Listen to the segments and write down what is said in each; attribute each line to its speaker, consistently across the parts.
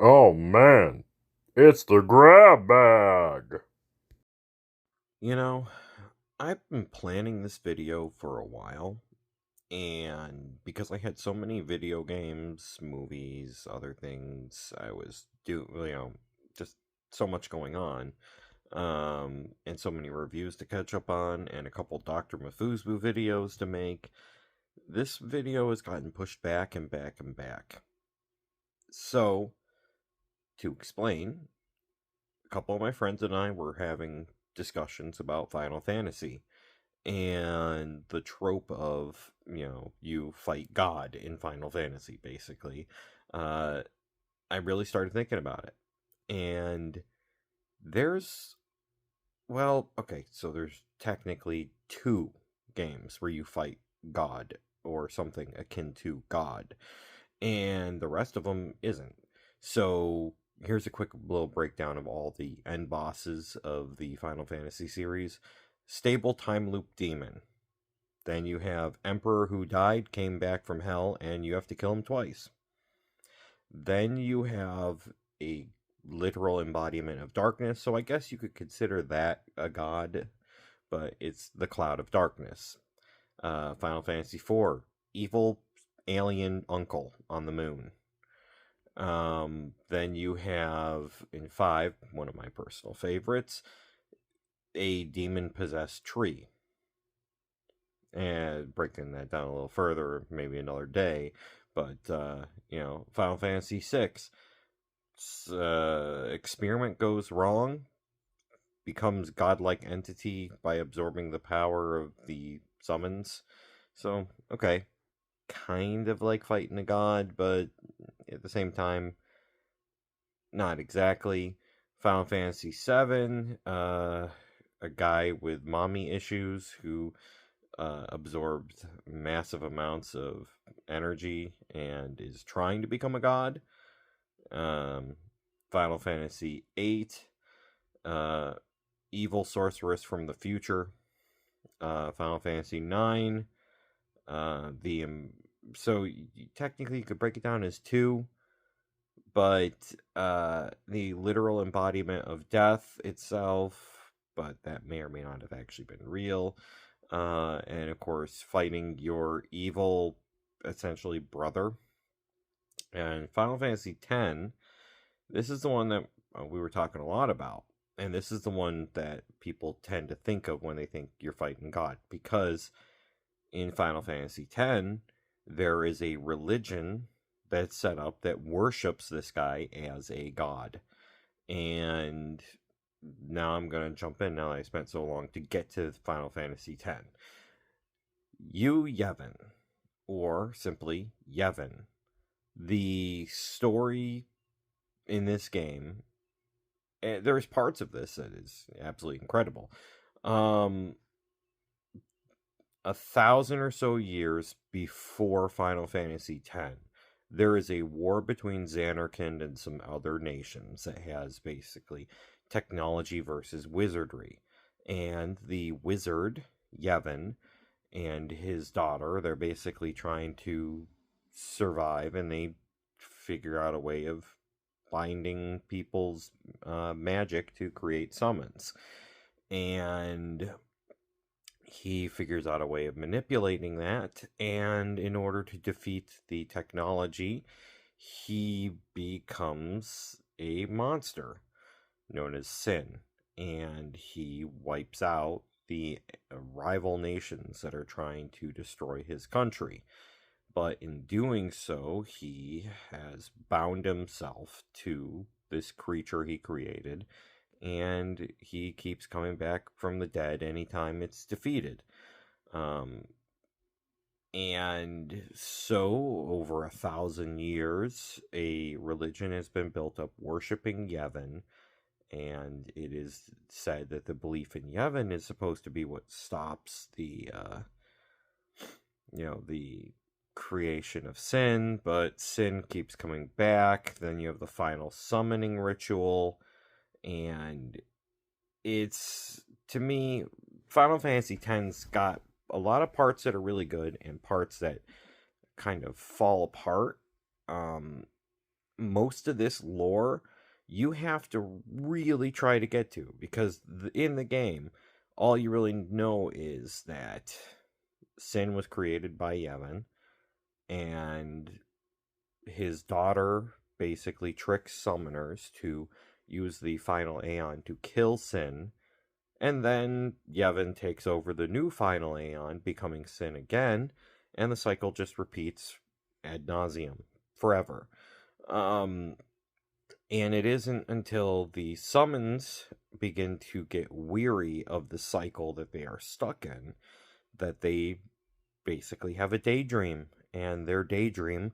Speaker 1: Oh man, it's the grab bag!
Speaker 2: You know, I've been planning this video for a while, and because I had so many video games, movies, other things, just so much going on, and so many reviews to catch up on, and a couple Dr. Mafuzbu videos to make, this video has gotten pushed back and back and back. So, to explain, a couple of my friends and I were having discussions about Final Fantasy and the trope of, you fight God in Final Fantasy, basically. uh I really started thinking about it, and there's okay, so there's technically two games where you fight God or something akin to God, and the rest of them isn't. So here's a quick little breakdown of all the end bosses of the Final Fantasy series. Stable Time Loop Demon. Then you have Emperor who died, came back from hell, and you have to kill him twice. Then you have a literal embodiment of darkness, so I guess you could consider that a god, but it's the Cloud of Darkness. Final Fantasy IV, evil alien uncle on the moon. Then you have in 5, one of my personal favorites, a demon possessed tree. And breaking that down a little further, maybe another day. But Final Fantasy VI, experiment goes wrong, becomes godlike entity by absorbing the power of the summons. So okay, kind of like fighting a god, but at the same time, not exactly. Final Fantasy VII, a guy with mommy issues who absorbed massive amounts of energy and is trying to become a god. Um, Final Fantasy VIII, uh, evil sorceress from the future. Final Fantasy IX, the so technically you could break it down as two, but the literal embodiment of death itself, but that may or may not have actually been real. And of course, fighting your evil, essentially, brother. And Final Fantasy X, this is the one that we were talking a lot about. And this is the one that people tend to think of when they think you're fighting God. Because in Final Fantasy X, there is a religion that's set up that worships this guy as a god. And now I'm going to jump in, now that I spent so long to get to Final Fantasy X. You Yevon, or simply Yevon. The story in this game, there's parts of this that is absolutely incredible. 1,000 or so years before Final Fantasy X, there is a war between Zanarkand and some other nations that has basically technology versus wizardry. And the wizard, Yevon, and his daughter, they're basically trying to survive, and they figure out a way of binding people's magic to create summons. And he figures out a way of manipulating that, and in order to defeat the technology, he becomes a monster known as Sin, and he wipes out the rival nations that are trying to destroy his country. But in doing so, he has bound himself to this creature he created, and he keeps coming back from the dead anytime it's defeated. Um, and so, over 1,000 years, a religion has been built up worshiping Yevon, and it is said that the belief in Yevon is supposed to be what stops the creation of Sin, but Sin keeps coming back. Then you have the final summoning ritual, and it's, to me, Final Fantasy X's got a lot of parts that are really good and parts that kind of fall apart. Um, most of this lore you have to really try to get to, because in the game, all you really know is that Sin was created by Yevon, and his daughter basically tricks summoners to use the final Aeon to kill Sin, and then Yevon takes over the new final Aeon, becoming Sin again, and the cycle just repeats ad nauseum forever. And it isn't until the summons begin to get weary of the cycle that they are stuck in that they basically have a daydream, and their daydream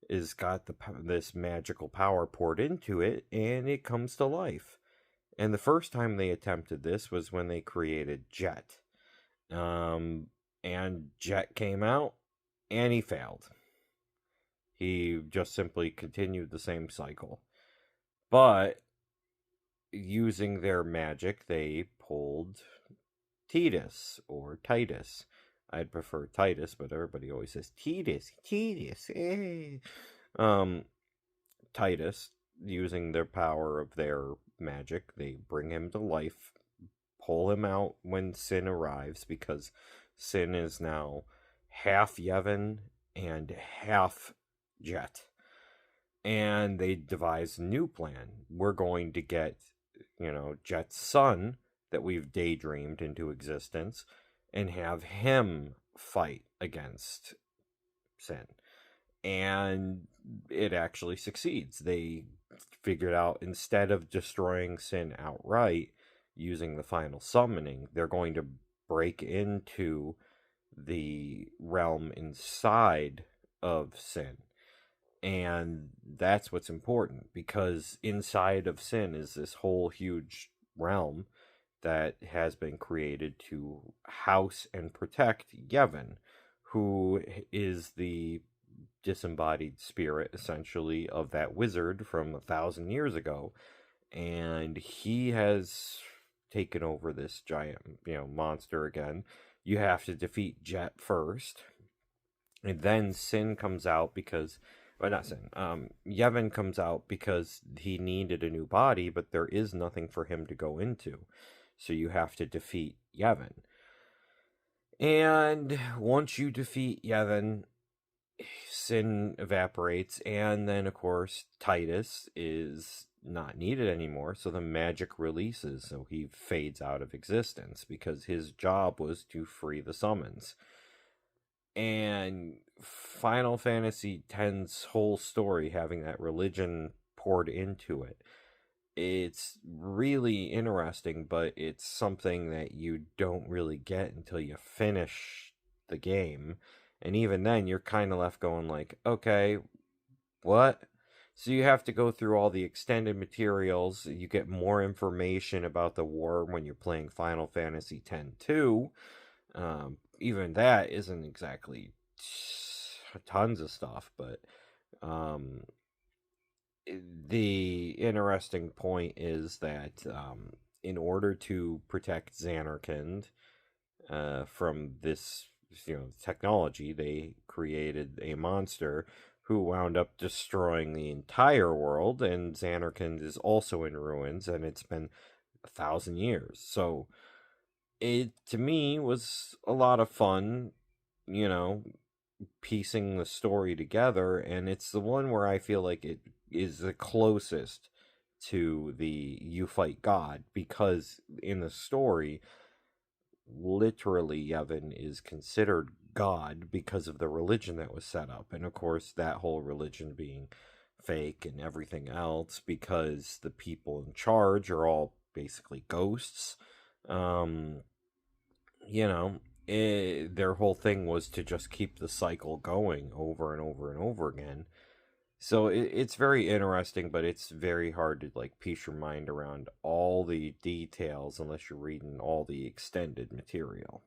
Speaker 2: is got this magical power poured into it, and it comes to life. And the first time they attempted this was when they created Jet. And Jet came out, and he failed. He just simply continued the same cycle. But using their magic, they pulled Tidus or Titus. I'd prefer Titus, but everybody always says Tidus. Titus, using their power of their magic, they bring him to life, pull him out when Sin arrives, because Sin is now half Yevon and half Jet. And they devise a new plan. We're going to get, Jet's son that we've daydreamed into existence and have him fight against Sin. And it actually succeeds. They figured out, instead of destroying Sin outright using the final summoning, they're going to break into the realm inside of Sin. And that's what's important, because inside of Sin is this whole huge realm that has been created to house and protect Yevon, who is the disembodied spirit, essentially, of that wizard from 1,000 years ago. And he has taken over this giant, monster again. You have to defeat Jet first. And then Sin comes out because... Well, not Sin. Yevon comes out because he needed a new body, but there is nothing for him to go into. So you have to defeat Yevon. And once you defeat Yevon, Sin evaporates, and then, of course, Titus is not needed anymore, so the magic releases, so he fades out of existence, because his job was to free the summons. And Final Fantasy X's whole story, having that religion poured into it, it's really interesting, but it's something that you don't really get until you finish the game. And even then, you're kind of left going like, okay, what? So you have to go through all the extended materials. You get more information about the war when you're playing Final Fantasy X-2. Even that isn't exactly tons of stuff, but the interesting point is that in order to protect Zanarkand from this technology, they created a monster who wound up destroying the entire world, and Zanarkand is also in ruins, and it's been 1,000 years. So it, to me, was a lot of fun, piecing the story together, and it's the one where I feel like it is the closest to the You Fight God, because in the story, literally, Yevon is considered God because of the religion that was set up, and of course that whole religion being fake and everything else, because the people in charge are all basically ghosts. Their whole thing was to just keep the cycle going over and over and over again. So it's very interesting, but it's very hard to piece your mind around all the details unless you're reading all the extended material.